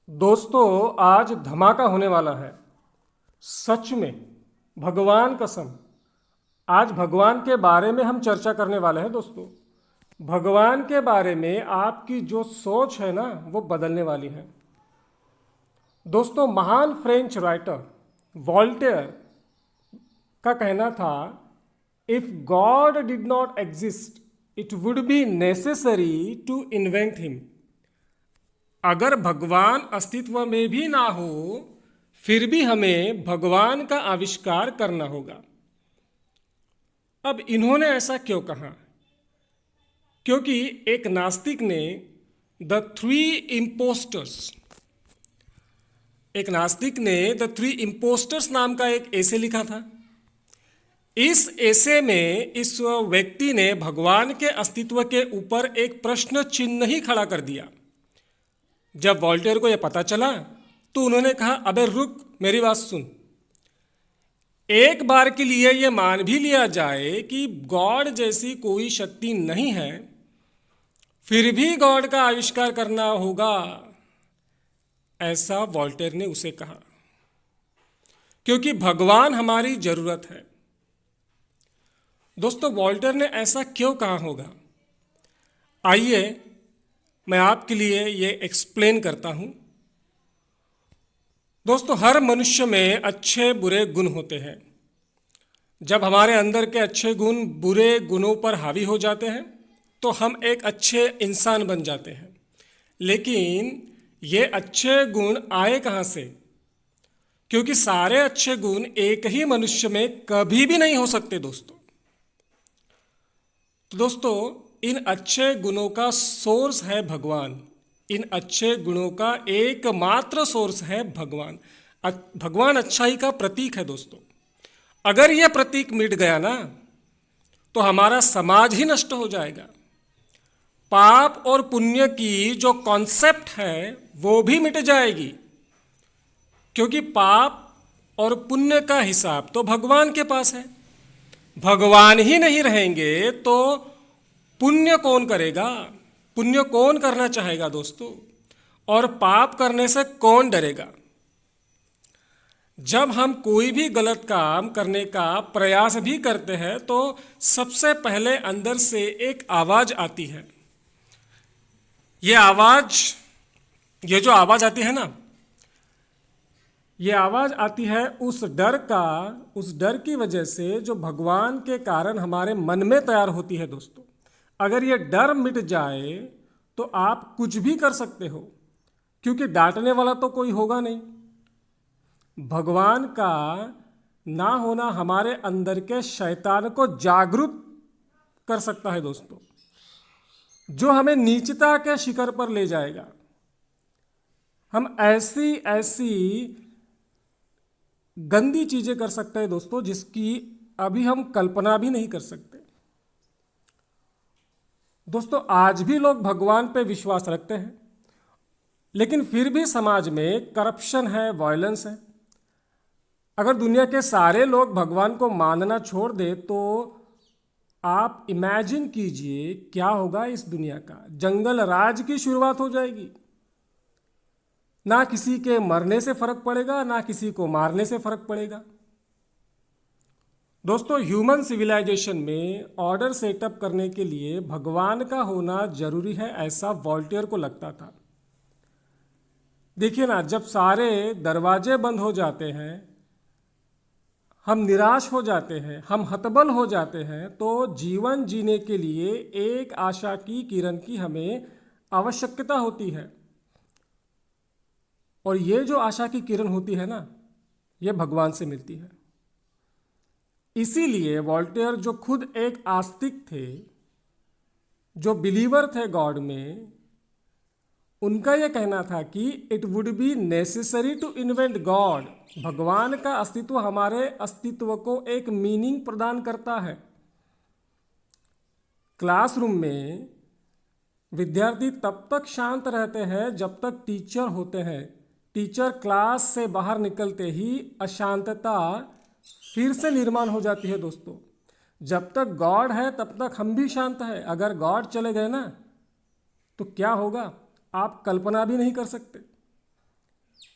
दोस्तों, आज धमाका होने वाला है। सच में, भगवान कसम। आज भगवान के बारे में हम चर्चा करने वाले हैं दोस्तों। भगवान के बारे में आपकी जो सोच है ना, वो बदलने वाली है। दोस्तों, महान फ्रेंच राइटर वॉल्टेयर का कहना था, if god did not exist it would be necessary to invent him. अगर भगवान अस्तित्व में भी ना हो, फिर भी हमें भगवान का आविष्कार करना होगा। अब इन्होंने ऐसा क्यों कहा? क्योंकि एक नास्तिक ने द थ्री इम्पोस्टर्स नाम का एक एसे लिखा था। इस एसे में इस व्यक्ति ने भगवान के अस्तित्व के ऊपर एक प्रश्न चिन्ह ही खड़ा कर दिया। जब वॉल्टेयर को यह पता चला तो उन्होंने कहा, अबे रुक, मेरी बात सुन। एक बार के लिए यह मान भी लिया जाए कि गॉड जैसी कोई शक्ति नहीं है, फिर भी गॉड का आविष्कार करना होगा, ऐसा वॉल्टेयर ने उसे कहा। क्योंकि भगवान हमारी जरूरत है। दोस्तों, वॉल्टेयर ने ऐसा क्यों कहा होगा? आइए मैं आपके लिए ये एक्सप्लेन करता हूँ। दोस्तों, हर मनुष्य में अच्छे बुरे गुण होते हैं। जब हमारे अंदर के अच्छे गुण बुरे गुणों पर हावी हो जाते हैं तो हम एक अच्छे इंसान बन जाते हैं। लेकिन ये अच्छे गुण आए कहाँ से? क्योंकि सारे अच्छे गुण एक ही मनुष्य में कभी भी नहीं हो सकते दोस्तों। तो दोस्तों, इन अच्छे गुणों का सोर्स है भगवान। इन अच्छे गुणों का एकमात्र सोर्स है भगवान। भगवान अच्छाई का प्रतीक है दोस्तों। अगर यह प्रतीक मिट गया ना, तो हमारा समाज ही नष्ट हो जाएगा। पाप और पुण्य की जो कॉन्सेप्ट है वो भी मिट जाएगी। क्योंकि पाप और पुण्य का हिसाब तो भगवान के पास है। भगवान ही नहीं रहेंगे तो पुण्य कौन करेगा? पुण्य कौन करना चाहेगा दोस्तों? और पाप करने से कौन डरेगा? जब हम कोई भी गलत काम करने का प्रयास भी करते हैं तो सबसे पहले अंदर से एक आवाज आती है। ये जो आवाज आती है ना, ये आवाज आती है उस डर की वजह से जो भगवान के कारण हमारे मन में तैयार होती है दोस्तों। अगर ये डर मिट जाए तो आप कुछ भी कर सकते हो, क्योंकि डांटने वाला तो कोई होगा नहीं। भगवान का ना होना हमारे अंदर के शैतान को जागरूक कर सकता है दोस्तों, जो हमें नीचता के शिखर पर ले जाएगा। हम ऐसी ऐसी गंदी चीजें कर सकते हैं दोस्तों, जिसकी अभी हम कल्पना भी नहीं कर सकते। दोस्तों, आज भी लोग भगवान पे विश्वास रखते हैं, लेकिन फिर भी समाज में करप्शन है, वायलेंस है। अगर दुनिया के सारे लोग भगवान को मानना छोड़ दे तो आप इमेजिन कीजिए क्या होगा इस दुनिया का। जंगल राज की शुरुआत हो जाएगी। ना किसी के मरने से फर्क पड़ेगा, ना किसी को मारने से फर्क पड़ेगा। दोस्तों, ह्यूमन सिविलाइजेशन में ऑर्डर सेटअप करने के लिए भगवान का होना जरूरी है, ऐसा वॉल्टेयर को लगता था। देखिए ना, जब सारे दरवाजे बंद हो जाते हैं, हम निराश हो जाते हैं, हम हतबल हो जाते हैं, तो जीवन जीने के लिए एक आशा की किरण की हमें आवश्यकता होती है। और ये जो आशा की किरण होती है ना, ये भगवान से मिलती है। इसीलिए वॉल्टेयर, जो खुद एक आस्तिक थे, जो बिलीवर थे गॉड में, उनका यह कहना था कि it would be necessary to invent god. भगवान का अस्तित्व हमारे अस्तित्व को एक मीनिंग प्रदान करता है। क्लासरूम में विद्यार्थी तब तक शांत रहते हैं जब तक टीचर होते हैं। टीचर क्लास से बाहर निकलते ही अशांतता फिर से निर्माण हो जाती है दोस्तों। जब तक गॉड है तब तक हम भी शांत हैं। अगर गॉड चले गए ना, तो क्या होगा आप कल्पना भी नहीं कर सकते।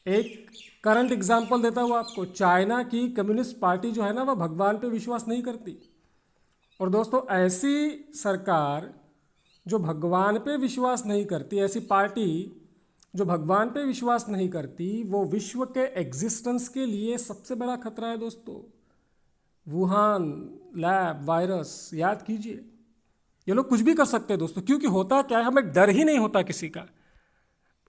एक करंट एग्जाम्पल देता हूँ आपको। चाइना की कम्युनिस्ट पार्टी जो है ना, वह भगवान पे विश्वास नहीं करती। और दोस्तों, ऐसी सरकार जो भगवान पे विश्वास नहीं करती, ऐसी पार्टी जो भगवान पे विश्वास नहीं करती, वो विश्व के एग्जिस्टेंस के लिए सबसे बड़ा खतरा है दोस्तों। वुहान लैब वायरस याद कीजिए, ये लोग कुछ भी कर सकते हैं दोस्तों, क्योंकि होता क्या है, हमें डर ही नहीं होता किसी का।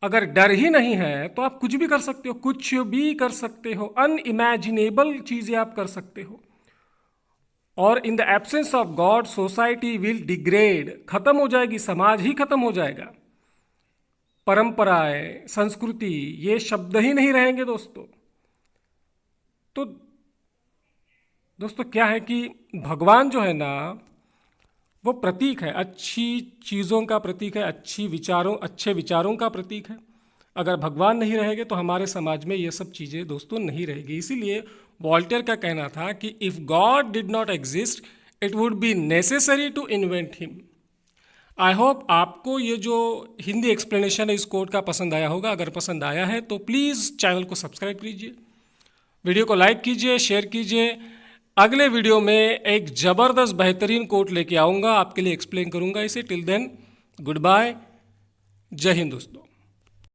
अगर डर ही नहीं है तो आप कुछ भी कर सकते हो, कुछ भी कर सकते हो, अनइमेजिनेबल चीजें आप कर सकते हो। और in the absence of God society will degrade, खत्म हो जाएगी, समाज ही खत्म हो जाएगा। परंपराएं, संस्कृति, ये शब्द ही नहीं रहेंगे दोस्तों। तो दोस्तों क्या है कि भगवान जो है ना, वो प्रतीक है, अच्छी चीज़ों का प्रतीक है, अच्छे विचारों का प्रतीक है। अगर भगवान नहीं रहेंगे तो हमारे समाज में ये सब चीज़ें दोस्तों नहीं रहेगी। इसीलिए वॉल्टेयर का कहना था कि if god did not exist it would be necessary to invent him. I hope आपको ये जो हिंदी एक्सप्लेनेशन है इस कोट का पसंद आया होगा। अगर पसंद आया है तो प्लीज़ चैनल को सब्सक्राइब कीजिए, वीडियो को लाइक कीजिए, शेयर कीजिए। अगले वीडियो में एक ज़बरदस्त बेहतरीन कोट लेके आऊँगा, आपके लिए एक्सप्लेन करूँगा इसे। टिल देन गुड बाय, जय हिंद दोस्तों।